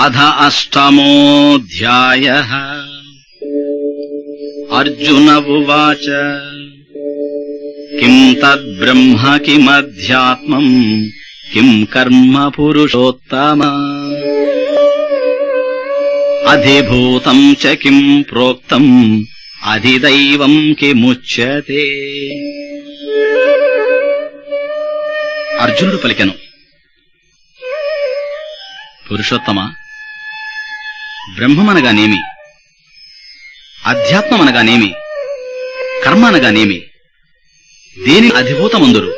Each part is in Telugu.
అథ అష్టమోऽధ్యాయః అర్జున ఉవాచ కిం తద్బ్రహ్మ కిమధ్యాత్మం కిం కర్మ పురుషోత్తమ అధిభూతం చ కిం ప్రోక్తం అధిదైవం కిముచ్యతే. అర్జునుడు పలికెను, పురుషోత్తమ, బ్రహ్మమనగానేమి, అధ్యాత్మమనగానేమి, కర్మ అనగానేమి, దేని అధిభూతమందురు,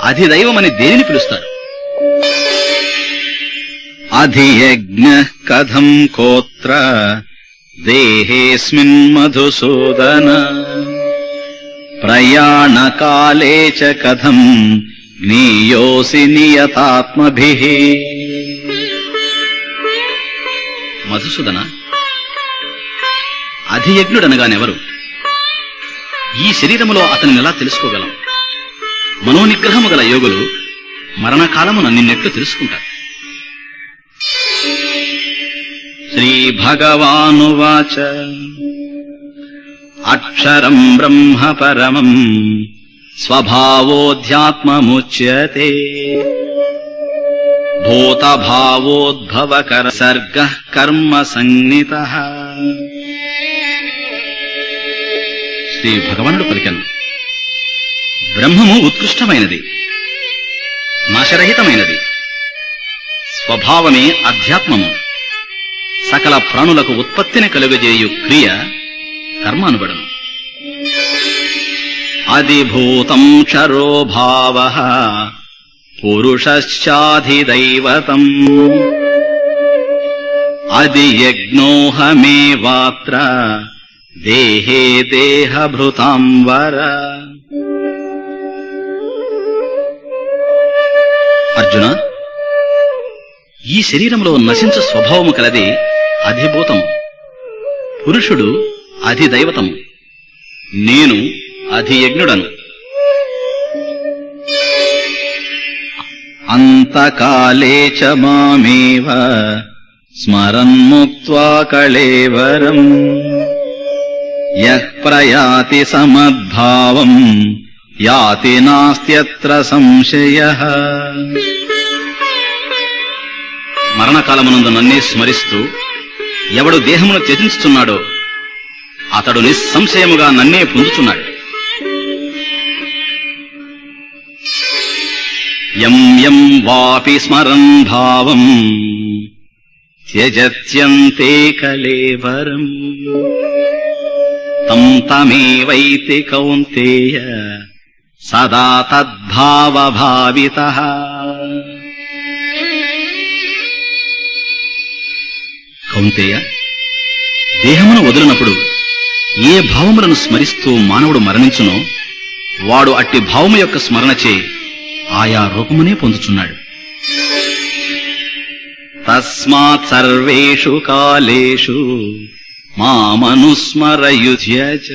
అధిదైవమని దేనిని పిలుస్తారు? అధియజ్ఞః కథం కోత్ర దేహేస్మిన్ మధుసూదన ప్రయాణకాలే చ కథం జ్ఞేయోసి నియతాత్మభిః. మధుసూదన, అధియజ్ఞుడనగానెవరు? ఈ శరీరములో అతనిని ఎలా తెలుసుకోగలం? మనోనిగ్రహము గల యోగులు మరణకాలమున నిన్నెట్లు తెలుసుకుంటారు? శ్రీ భగవానువాచ అక్షరం బ్రహ్మ పరమం స్వభావోధ్యాత్మముచ్యతే భూతభావోద్భవకర సర్గః కర్మ సంనితః. శ్రీ భగవానుడు పలికెను, బ్రహ్మము ఉత్కృష్టమైనది, నాశరహితమైనది, స్వభావమే అధ్యాత్మము. సకల ప్రాణులకు ఉత్పత్తిని కలుగజేయు క్రియ కర్మ అనబడును. అధిభూతం క్షరో భావః పురుషశ్చాధిదైవతం అధియజ్ఞోహమేవాత్ర దేహే దేహభృతాం వర. అర్జున, ఈ శరీరంలో నశించు స్వభావము కలది అధిభూతము, పురుషుడు అధిదైవతము, నేను అధియజ్ఞుడను. అంతకాలే చ మామేవ స్మరన్ముక్త్వా కళేవరం యః ప్రయాతి సమద్భావం యాతి నాస్త్యత్ర సంశయః. మరణకాలమునందు నన్నే స్మరిస్తూ ఎవడు దేహమును త్యజించుచున్నాడో అతడు నిస్సంశయముగా నన్నే పొందుచున్నాడు. యం యం వాపి స్మరన్ భావం త్యజత్యంతే కళేవరం తం తమేవైతి కౌంతేయ సదా తద్భావభావితః. కౌంతేయ, దేహమును వదిలినప్పుడు ఏ భావములను స్మరిస్తూ మానవుడు మరణించునో వాడు అట్టి భావము యొక్క స్మరణచే ఆయా రూపమునే పొందుచున్నాడు. తస్మాత్ సర్వేషు కాలేషు మామనుస్మరయుధ్య చ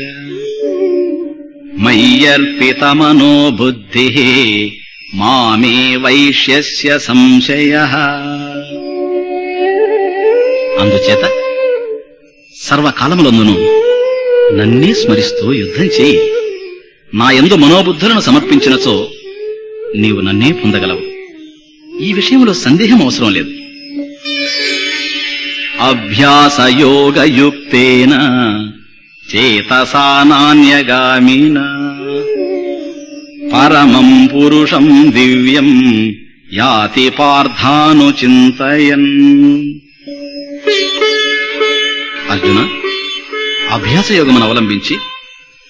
మయ్యర్పితమనో బుద్ధిః మామే వైష్యస్య సంశయః. అందుచేత సర్వకాలములందును నన్నే స్మరిస్తూ యుద్ధం చేయి. నా యందు మనోబుద్ధులను సమర్పించినచో నీవు నన్నే పొందగలవు. ఈ విషయంలో సందేహం అవసరం లేదు. అభ్యాసయోగయుక్తేన చేతసా నాన్యగామినా పరమం పురుషం దివ్యం యాతి పార్థానుచింతయన్. అర్జున, అభ్యాసయోగమును అవలంబించి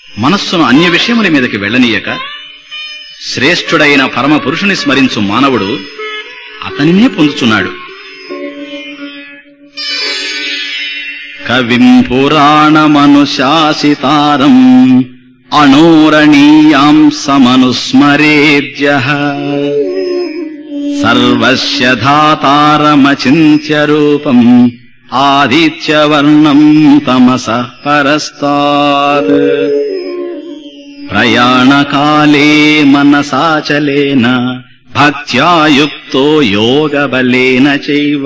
మనస్సును అన్య విషయముల మీదకి వెళ్లనీయక శ్రేష్ఠుడైన పరమ పురుషుని స్మరించు మానవుడు అతనినే పొందుచున్నాడు. కవిం పురాణమనుశాసితారం అనోరణీయాం సమనుస్మరేద్యః సర్వస్య ధాతారమచింత్య రూపం ఆదిత్యవర్ణం తమసః పరస్తాత్. ప్రయాణకాలే మనసాచలేన భక్త్యా యుక్తో యోగబలేన చైవ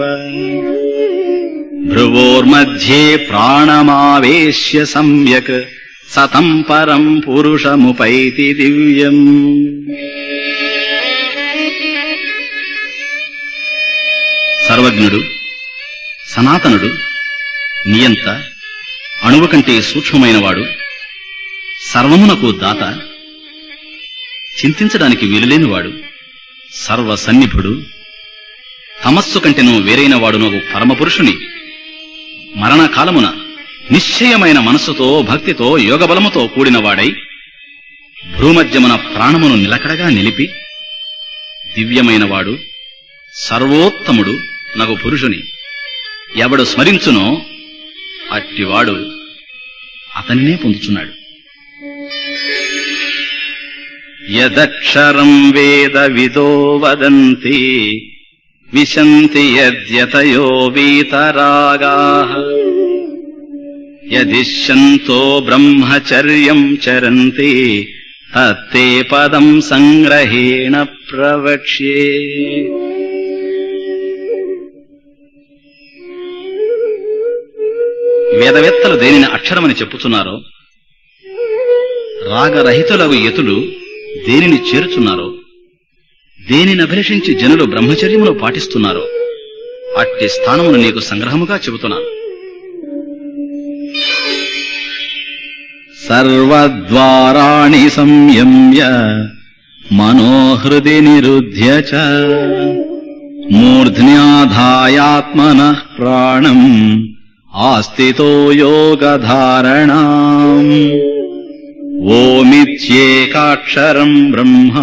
భ్రువోర్मध्ये ప్రాణమావేశ్య సమ్యక్ సతం పరం పురుషముపైతి దివ్యం. సర్వజ్ఞుడు, సనాతనుడు, నియంత, అణువు కంటే సూక్ష్మమైనవాడు, సర్వమునకు దాత, చింతించడానికి వీలులేనివాడు, సర్వసన్నిభుడు, తమస్సు కంటెను వేరైనవాడునగు పరమపురుషుని మరణకాలమున నిశ్చయమైన మనస్సుతో భక్తితో యోగబలముతో కూడినవాడై భ్రూమధ్యమున ప్రాణమును నిలకడగా నిలిపి దివ్యమైనవాడు సర్వోత్తముడు నగు పురుషుని ఎవడు స్మరించునో అట్టివాడు అతనినే పొందుచున్నాడు. యదక్షరం వేద విదో వదంతి విశంతి యద్యతయో వీతరాగాః యదిష్యంతో బ్రహ్మచర్యం చరంతి తత్తే పదం సంగ్రహేణ ప్రవక్ష్యే. వేదవేత్తలు దేనిని అక్షరమని చెప్పుచున్నారో, రాగరహితులగు యతులు దేనిని చేరుచున్నారో, దేనిని అభిలషించి జనులు బ్రహ్మచర్యమును పాటిస్తున్నారో అట్టి స్థానమును నీకు సంగ్రహముగా చెబుతున్నాను. సర్వద్వారాణి సంయమ్య మనోహృది నిరుధ్య చ మూర్ధ్న్యాధాయాత్మనః ప్రాణం ఆస్థితో యోగధారణాం. ఓమిత్యేకాక్షరం బ్రహ్మ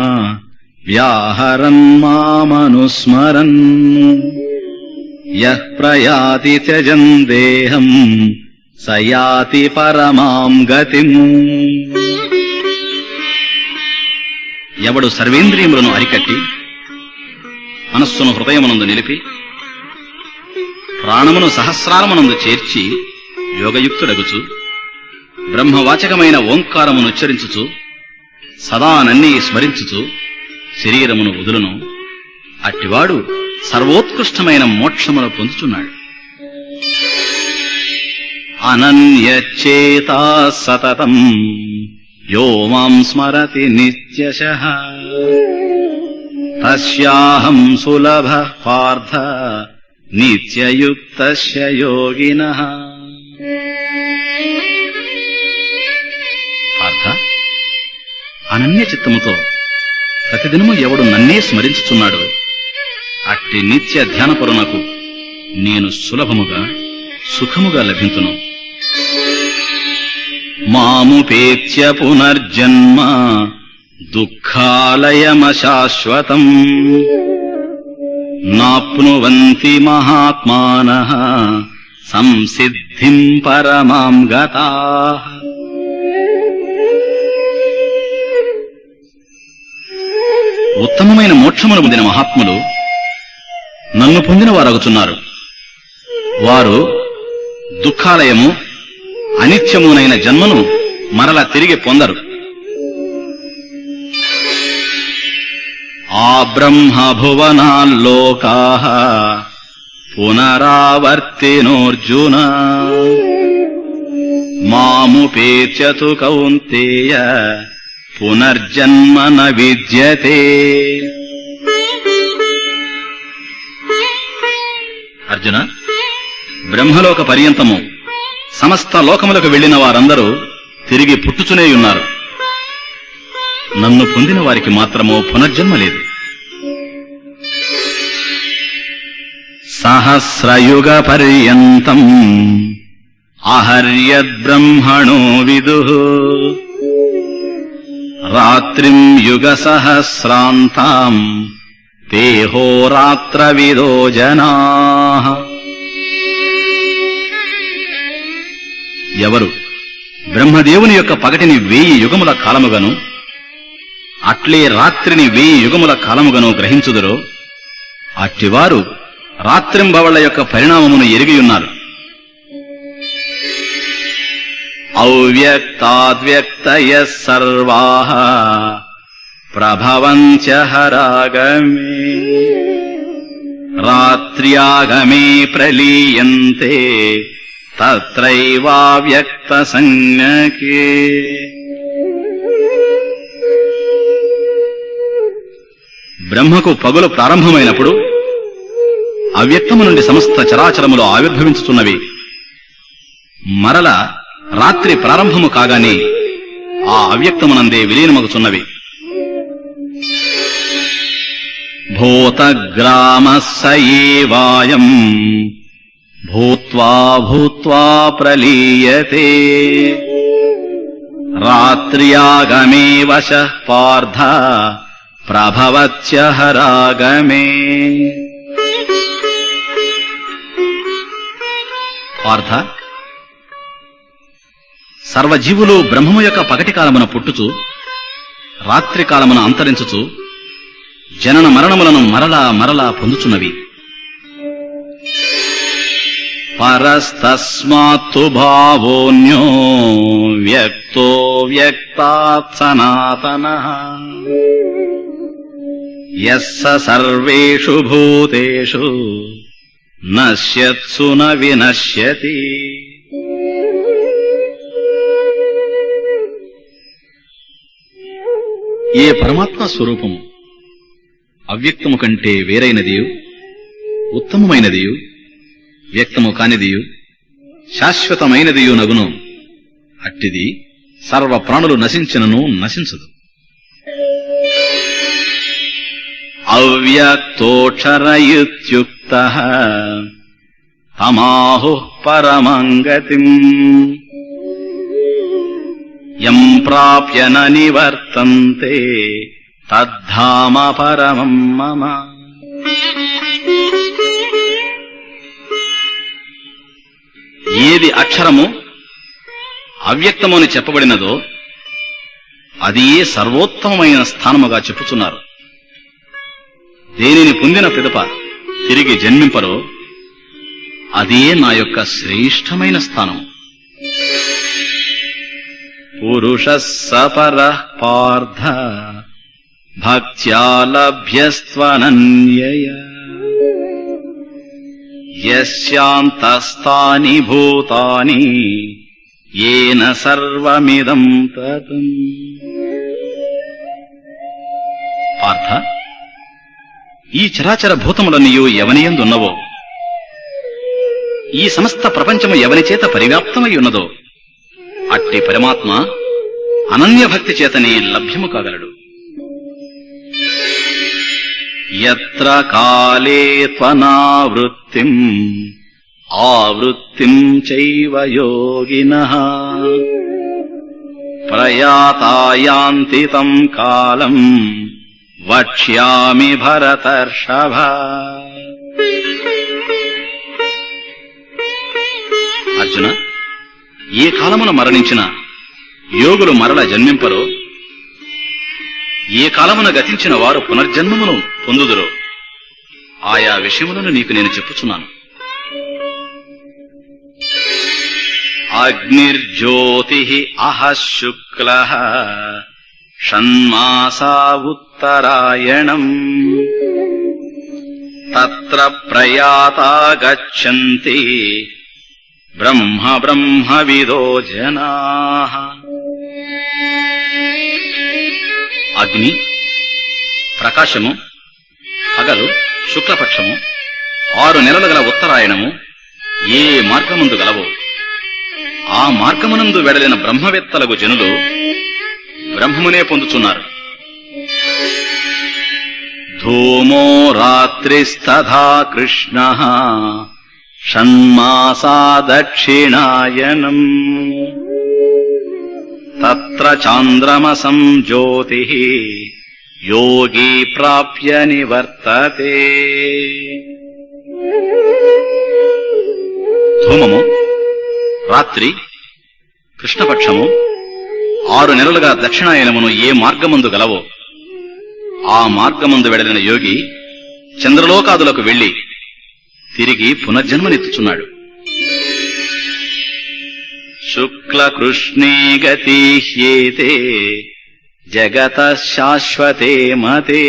వ్యాహరన్ మామనుస్మరన్ యః ప్రయాతి త్యజన్ దేహం స యాతి పరమాం గతిం. ఎవడు సర్వేంద్రియములను అరికట్టి మనస్సును హృదయమునందు నిలిపి ప్రాణమును సహస్రారమునందు చేర్చి యోగయుక్తుడగుచు బ్రహ్మవాచకమైన ఓంకారమును ఉచ్చరించుచు సదా నన్ని స్మరించుచు శరీరమును వదులును అట్టివాడు సర్వోత్కృష్టమైన మోక్షమును పొందుచున్నాడు. అనన్యచేతా సతతం యో మాం స్మరతి నిత్యశః తస్యాహం సులభః పార్థ నిత్యయుక్తస్య యోగినః. పార్థ, అనన్య చిత్తముతో ప్రతిదినము ఎవడు నన్నే స్మరించుచున్నాడో అట్టి నిత్య ధ్యానపరునకు నేను సులభముగా సుఖముగా లభించును. మాముపేత్య పునర్జన్మ దుఃఖాలయమశాశ్వతం నాప్నువంతి మహాత్మానః సంసిద్ధిం పరమాం గతాః. ఉత్తమమైన మోక్షమును పొందిన మహాత్ములు నన్ను పొందిన వారగుచున్నారు. వారు దుఃఖాలయము అనిత్యమునైన జన్మను మరల తిరిగి పొందరు. ఆ బ్రహ్మభువనాల్లోకాః పునరావర్తినోర్జున మాముపేత్యతు కౌంతేయ పునర్జన్మ న విద్యతే. అర్జున, బ్రహ్మలోక పర్యంతము సమస్త లోకములకు వెళ్లిన వారందరూ తిరిగి పుట్టుచునేయున్నారు. నన్ను పొందిన వారికి మాత్రమో పునర్జన్మ లేదు. సహస్రయుగ పర్యంతం అహర్యద్బ్రహ్మణో విదుః రాత్రిం యుగ సహస్రాంతాం తే హోరాత్రవిదో జనాః. ఎవరు బ్రహ్మదేవుని యొక్క పగటిని 1000 యుగముల కాలముగాను అట్లే రాత్రిని 1000 యుగముల కాలముగాను గ్రహించుదురో అట్టివారు రాత్రింబవళ్ల యొక్క పరిణామమును ఎరిగియున్నారు. అవ్యక్తాద్వ్యక్తయః సర్వాః ప్రభవంత్యహరాగమే రాత్ర్యాగమే ప్రలీయంతే తత్రైవావ్యక్త సంజ్ఞకే. బ్రహ్మకు పగులు ప్రారంభమైనప్పుడు అవ్యక్తము నుండి సమస్త చరాచరములు ఆవిర్భవించుతున్నవి. మరల రాత్రి ప్రారంభము కాగానే ఆ అవ్యక్తమునందే విలీనమగుచున్నవి. భూతగ్రామః స ఏవాయం భూత్వా భూత్వా ప్రలీయతే రాత్ర్యాగమే వశః పార్థ ప్రభవత్యహరాగమే. పార్థ, సర్వజీవులు బ్రహ్మము యొక్క పగటి కాలమున పుట్టుచు రాత్రి కాలమున అంతరించుచు జనన మరణములను మరలా మరలా పొందుచున్నవి. పరస్తస్మాత్తు భావోన్యో వ్యక్తో వ్యక్తాత్ సనాతనః యస్స సర్వేషు భూతేషు నశ్యత్సు న వినశ్యతి. ఏ పరమాత్మ స్వరూపము అవ్యక్తము కంటే వేరైనదియు ఉత్తమమైనదియు వ్యక్తము కానిదియు శాశ్వతమైనదియు నగును, అట్టిది సర్వ ప్రాణులు నశించినను నశించదు. అవ్యక్తోక్షర ఇత్యుక్తః తమాహుః పరమం గతిం యం ప్రాప్య న నివర్తంతే తద్ధామ పరమం మమ. ఏది అక్షరము అవ్యక్తము అని చెప్పబడినదో అది సర్వోత్తమమైన స్థానముగా చెప్పుచున్నారు. దేనిని పొందిన పిదప తిరిగి జన్మింపరో అదే నా యొక్క శ్రేష్టమైన స్థానం. పురుషః సపరః పార్థ భక్త్యా లభ్యస్త్వనన్యయా యస్యాంతస్థాని భూతాని ఏన సర్వమిదం తతం. పార్థ, ఈ చరాచర భూతములన్నయూ ఎవనియందున్నవో, ఈ సమస్త ప్రపంచము ఎవని చేత పరివ్యాప్తమై ఉన్నదో అట్టి పరమాత్మ అనన్యభక్తి చేతనే లభ్యము కాగలడు. యత్ర కాలే త్వనావృత్తిం ఆవృత్తిం చైవ యోగినః ప్రయాతాయాంతి తం కాలం వక్ష్యామి భరతర్షభ. అర్జున, ఏ కాలమున మరణించిన యోగులు మరల జన్మింపరో, ఏ కాలమున గతించిన వారు పునర్జన్మమును పొందుదురో ఆయా విషయములను నీకు నేను చెప్పుచున్నాను. అగ్నిర్జ్యోతిః అహః శుక్లః షణ్మాసా ఉత్తరాయణం తత్ర ప్రయాతా గచ్చంతి బ్రహ్మ బ్రహ్మవిదో జనాః. అగ్ని, ప్రకాశము, పగలు, శుక్లపక్షము, 6 నెలలు గల ఉత్తరాయణము ఏ మార్గమందు గలవో ఆ మార్గమునందు వెడలిన బ్రహ్మవేత్తలకు జనులు బ్రహ్మమునే పొందుచున్నారు. ధూమో రాత్రిస్తథా కృష్ణః షణ్మాసా దక్షిణాయనం తత్ర చాంద్రమసం జ్యోతిః యోగి ప్రాప్య నివర్తతే. ధూమము, రాత్రి, కృష్ణపక్షము, 6 నెలలుగా దక్షిణాయనమును ఏ మార్గమందు గలవో ఆ మార్గమందు వెడలిన యోగి చంద్రలోకాదులకు వెళ్లి తిరిగి పునర్జన్మనెత్తుచున్నాడు. శుక్లకృష్ణే గతీహ్యేతే జగతః శాశ్వతే మతే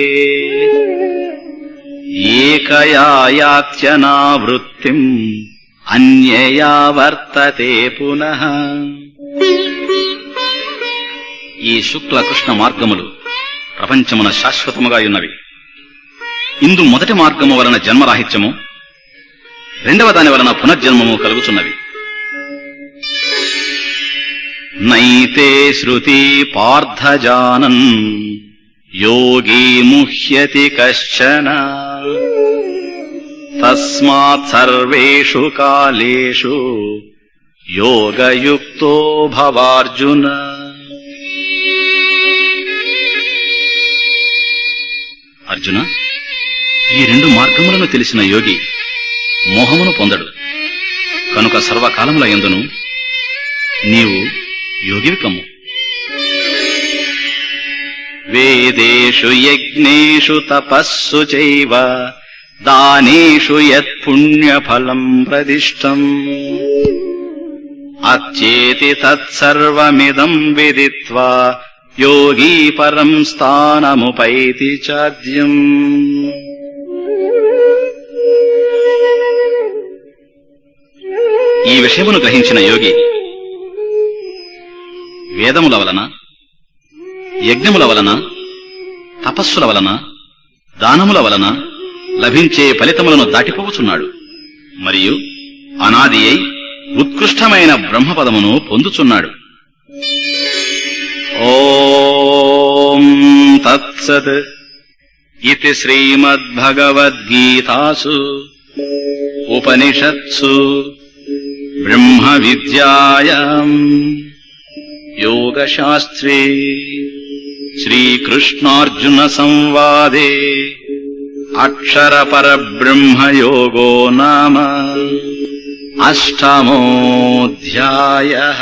ఏకయా యాత్యనావృత్తిం అన్యయా వర్తతే పునః. ఈ శుక్ల కృష్ణ మార్గములు ప్రపంచమున శాశ్వతముగా ఉన్నవి. ఇందు మొదటి మార్గము వలన జన్మరాహిత్యము, రెండవ దాని వలన పునర్జన్మము కలుగుతున్నవి. నైతే శృతి పార్థజానన్ యోగీ ముహ్యతి కశ్చన తస్మాత్ సర్వేషు కాలేషు యోగయుక్తో భవార్జున. అర్జున, ఈ రెండు మార్గములను తెలిసిన యోగి మోహమును పొందడు. కనుక సర్వకాలముల యందును నీవు యోగివి కమ్ము. వేదేషు యజ్ఞేషు తపస్సు చైవ దానేషు యత్పుణ్యఫలం ప్రదిష్టం అచ్చేతి తత్సర్వమిదం విదిత్వా యోగీ పరం స్థానముపైతి చాద్యం. ఈ విషయమును గ్రహించిన యోగి వేదముల వలన, యజ్ఞముల వలన, తపస్సుల వలన, దానముల వలన లభించే ఫలితములను దాటిపోవచున్నాడు. మరియు అనాది అయి ఉత్కృష్టమైన బ్రహ్మపదమును పొందుచున్నాడు. ఓం తత్సత్ ఇతి శ్రీమద్భగవద్గీతాసు ఉపనిషత్సు బ్రహ్మ విద్యాయాం యోగశాస్త్రే శ్రీకృష్ణార్జున సంవాదే అక్షర పరబ్రహ్మయోగో నామ 8మోऽధ్యాయః.